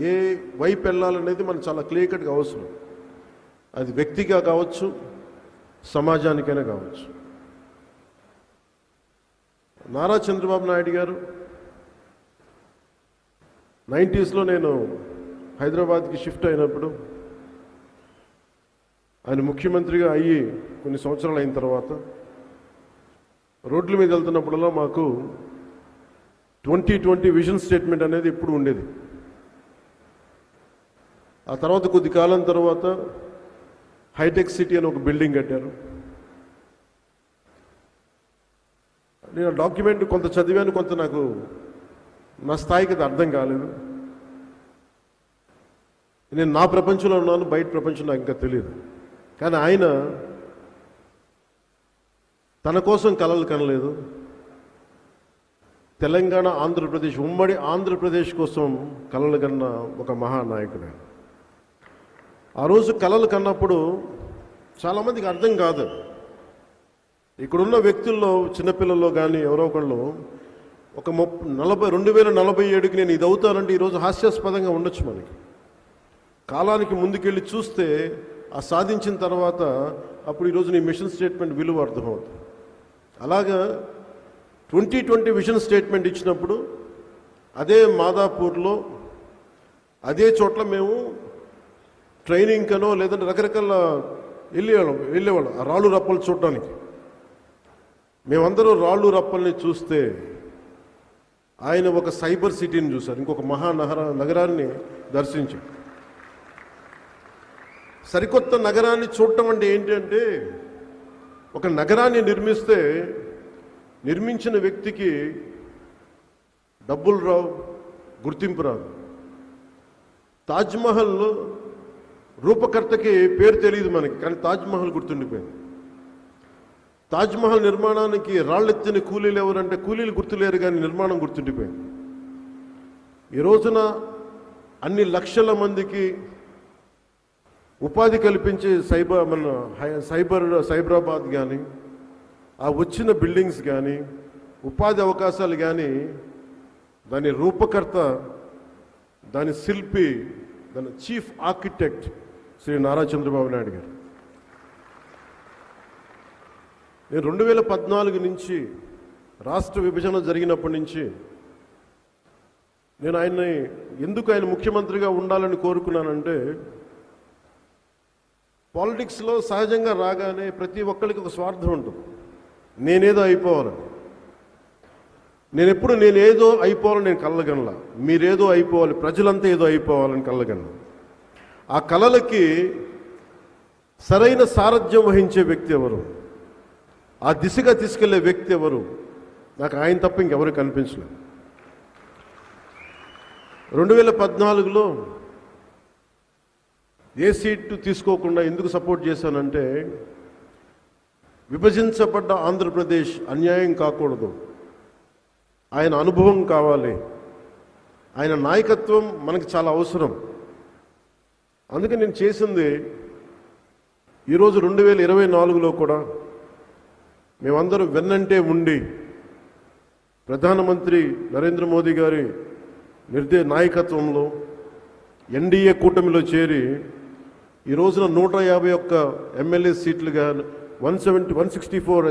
ఏ వైపు వెళ్ళాలనేది మనకు చాలా క్లియర్ కట్గా అవసరం. అది వ్యక్తిగా కావచ్చు, సమాజానికైనా కావచ్చు. నారా చంద్రబాబు నాయుడు గారు 90s నేను హైదరాబాద్కి షిఫ్ట్ అయినప్పుడు, ఆయన ముఖ్యమంత్రిగా అయ్యి కొన్ని సంవత్సరాలు అయిన తర్వాత రోడ్ల మీద వెళ్తున్నప్పుడల్లా మాకు 2020 విజన్ స్టేట్మెంట్ అనేది ఎప్పుడు ఉండేది. ఆ తర్వాత కొద్ది కాలం తర్వాత హైటెక్ సిటీ అని ఒక బిల్డింగ్ కట్టారు. నేను డాక్యుమెంట్ కొంత చదివాను, కొంత నాకు నా స్థాయికి అది అర్థం కాలేదు. నేను నా ప్రపంచంలో ఉన్నాను, బయట ప్రపంచం నాకు ఇంకా తెలియదు. కానీ ఆయన తన కోసం కలలు కనలేదు, తెలంగాణ ఆంధ్రప్రదేశ్, ఉమ్మడి ఆంధ్రప్రదేశ్ కోసం కలలు కన్న ఒక మహానాయకుడు. ఆ రోజు కలలు కన్నప్పుడు చాలామందికి అర్థం కాదు. ఇక్కడున్న వ్యక్తుల్లో, చిన్నపిల్లల్లో కానీ ఎవరో ఒకళ్ళు ఒక 2047కి నేను ఇది అవుతానంటే ఈరోజు హాస్యాస్పదంగా ఉండొచ్చు. మనకి కాలానికి ముందుకెళ్ళి చూస్తే ఆ సాధించిన తర్వాత అప్పుడు ఈరోజు నీ మిషన్ స్టేట్మెంట్ విలువ అర్థమవుతుంది. అలాగా 2020 విజన్ స్టేట్మెంట్ ఇచ్చినప్పుడు అదే మాదాపూర్లో అదే చోట్ల మేము ట్రైనింగ్ కనో లేదంటే రకరకాల వెళ్ళేవాళ్ళం ఆ రాళ్ళు రప్పలు చూడడానికి. మేమందరూ రాళ్ళు రప్పల్ని చూస్తే ఆయన ఒక సైబర్ సిటీని చూశారు, ఇంకొక నగరాన్ని దర్శించారు. సరికొత్త నగరాన్ని చూడటం అంటే ఏంటంటే, ఒక నగరాన్ని నిర్మించిన వ్యక్తికి డబ్బులు రావు, గుర్తింపు రాదు. తాజ్మహల్ రూపకర్తకి పేరు తెలియదు మనకి, కానీ తాజ్మహల్ గుర్తుండిపోయింది. తాజ్మహల్ నిర్మాణానికి రాళ్ళెత్తిన కూలీలు ఎవరంటే కూలీలు గుర్తులేరు, కానీ నిర్మాణం గుర్తుండిపోయింది. ఈ రోజున అన్ని లక్షల మందికి ఉపాధి కల్పించే సైబరాబాద్ కానీ, ఆ వచ్చిన బిల్డింగ్స్ కానీ, ఉపాధి అవకాశాలు కానీ, దాని రూపకర్త, దాని శిల్పి, దాని చీఫ్ ఆర్కిటెక్ట్ శ్రీ నారా చంద్రబాబు నాయుడు గారు. నేను 2014 నుంచి రాష్ట్ర విభజన జరిగినప్పటి నుంచి నేను ఎందుకు ఆయన ముఖ్యమంత్రిగా ఉండాలని కోరుకున్నానంటే, పాలిటిక్స్లో సహజంగా రాగానే ప్రతి ఒక్కరికి ఒక స్వార్థం ఉంటుంది. నేనేదో అయిపోవాలని. నేనేదో అయిపోవాలని నేను కళ్ళగనలా. మీరేదో అయిపోవాలి, ప్రజలంతా ఏదో అయిపోవాలని కళ్ళగనలా. ఆ కళలకి సరైన సారథ్యం వహించే వ్యక్తి ఎవరు, ఆ దిశగా తీసుకెళ్లే వ్యక్తి ఎవరు, నాకు ఆయన తప్ప ఇంకెవరు కనిపించలేదు. 2014లో ఏ సీటు తీసుకోకుండా ఎందుకు సపోర్ట్ చేశానంటే, విభజించబడ్డ ఆంధ్రప్రదేశ్ అన్యాయం కాకూడదు, ఆయన అనుభవం కావాలి, ఆయన నాయకత్వం మనకి చాలా అవసరం. అందుకే నేను చేసింది ఈరోజు 2024లో కూడా మేమందరం వెన్నంటే ఉండి ప్రధానమంత్రి నరేంద్ర మోదీ గారి నాయకత్వంలో ఎన్డీఏ కూటమిలో చేరి ఈ రోజున 151 ఎమ్మెల్యే సీట్లుగా 164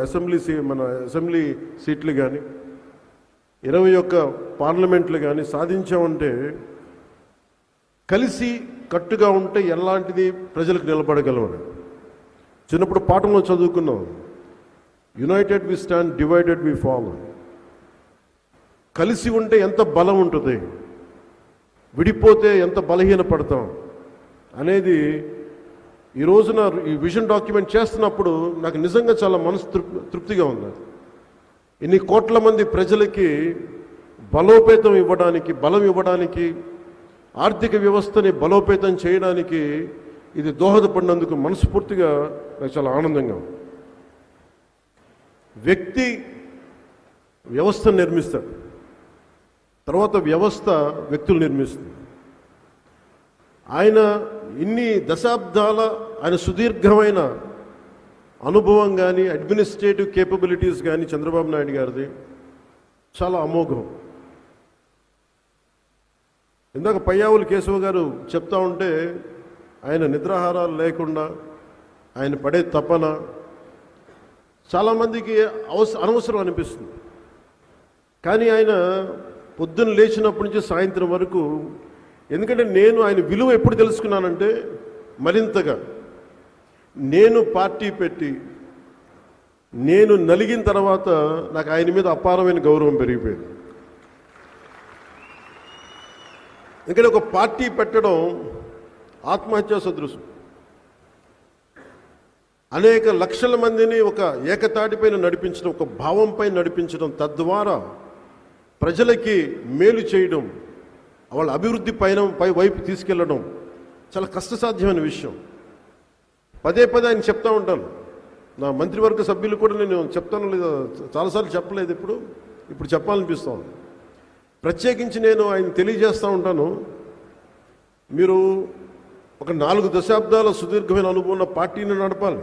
అసెంబ్లీ సీట్లు కానీ 21 పార్లమెంట్లు కానీ సాధించామంటే, కలిసి కట్టుగా ఉంటే ఎలాంటిది ప్రజలకు నిలబడగలమని చిన్నప్పుడు పాఠంలో చదువుకున్నాం. United we stand, divided we fall. కలిసి ఉంటే ఎంత బలం ఉంటుంది, విడిపోతే ఎంత బలహీన పడతాం అనేది ఈ రోజున ఈ విజన్ డాక్యుమెంట్ చేస్తున్నప్పుడు నాకు నిజంగా చాలా మనసు తృప్తిగా ఉంది. ఇన్ని కోట్ల మంది ప్రజలకి బలోపేతం ఇవ్వడానికి, బలం ఇవ్వడానికి, ఆర్థిక వ్యవస్థని బలోపేతం చేయడానికి ఇది దోహదపడినందుకు మనస్ఫూర్తిగా నాకు చాలా ఆనందంగా ఉంది. వ్యక్తి వ్యవస్థను నిర్మిస్తాడు, తర్వాత వ్యవస్థ వ్యక్తులు నిర్మిస్తుంది. ఆయన ఇన్ని దశాబ్దాల ఆయన సుదీర్ఘమైన అనుభవం కానీ, అడ్మినిస్ట్రేటివ్ కేపబిలిటీస్ కానీ చంద్రబాబు నాయుడు గారిది చాలా అమోఘం. ఇందాక పయ్యావులు కేశవ గారు చెప్తా ఉంటే ఆయన నిద్రాహారాలు లేకుండా ఆయన పడే తపన చాలామందికి అనవసరం అనిపిస్తుంది. కానీ ఆయన పొద్దున్న లేచినప్పటి నుంచి సాయంత్రం వరకు, ఎందుకంటే నేను ఆయన విలువ ఎప్పుడు తెలుసుకున్నానంటే మరింతగా నేను పార్టీ పెట్టి నేను నలిగిన తర్వాత నాకు ఆయన మీద అపారమైన గౌరవం పెరిగిపోయింది. ఎందుకంటే ఒక పార్టీ పెట్టడం ఆత్మహత్యా సదృశం. అనేక లక్షల మందిని ఒక ఏకతాటిపైన నడిపించడం, ఒక భావంపై నడిపించడం, తద్వారా ప్రజలకి మేలు చేయడం, వాళ్ళ అభివృద్ధి పై వైపు తీసుకెళ్ళడం చాలా కష్టసాధ్యమైన విషయం. పదే పదే ఆయన చెప్తా ఉంటాను. నా మంత్రివర్గ సభ్యులు కూడా నేను చెప్తాను లేదా చాలాసార్లు చెప్పలేదు, ఇప్పుడు చెప్పాలనిపిస్తాను. ప్రత్యేకించి నేను ఆయన తెలియజేస్తూ ఉంటాను, మీరు ఒక 4 దశాబ్దాల సుదీర్ఘమైన అనుభవం ఉన్న పార్టీని నడపాలి.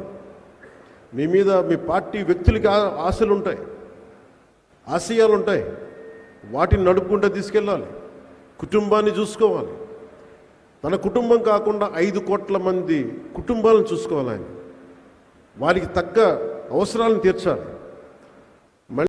మీ మీద మీ పార్టీ వ్యక్తులకి ఆశలు ఉంటాయి, ఆశయాలు ఉంటాయి, వాటిని నడుపుకుంటూ తీసుకెళ్ళాలి. కుటుంబాన్ని చూసుకోవాలి. తన కుటుంబం కాకుండా 5 కోట్ల మంది కుటుంబాలను చూసుకోవాలి. ఆయన వారికి తగ్గ అవసరాలను తీర్చాలి.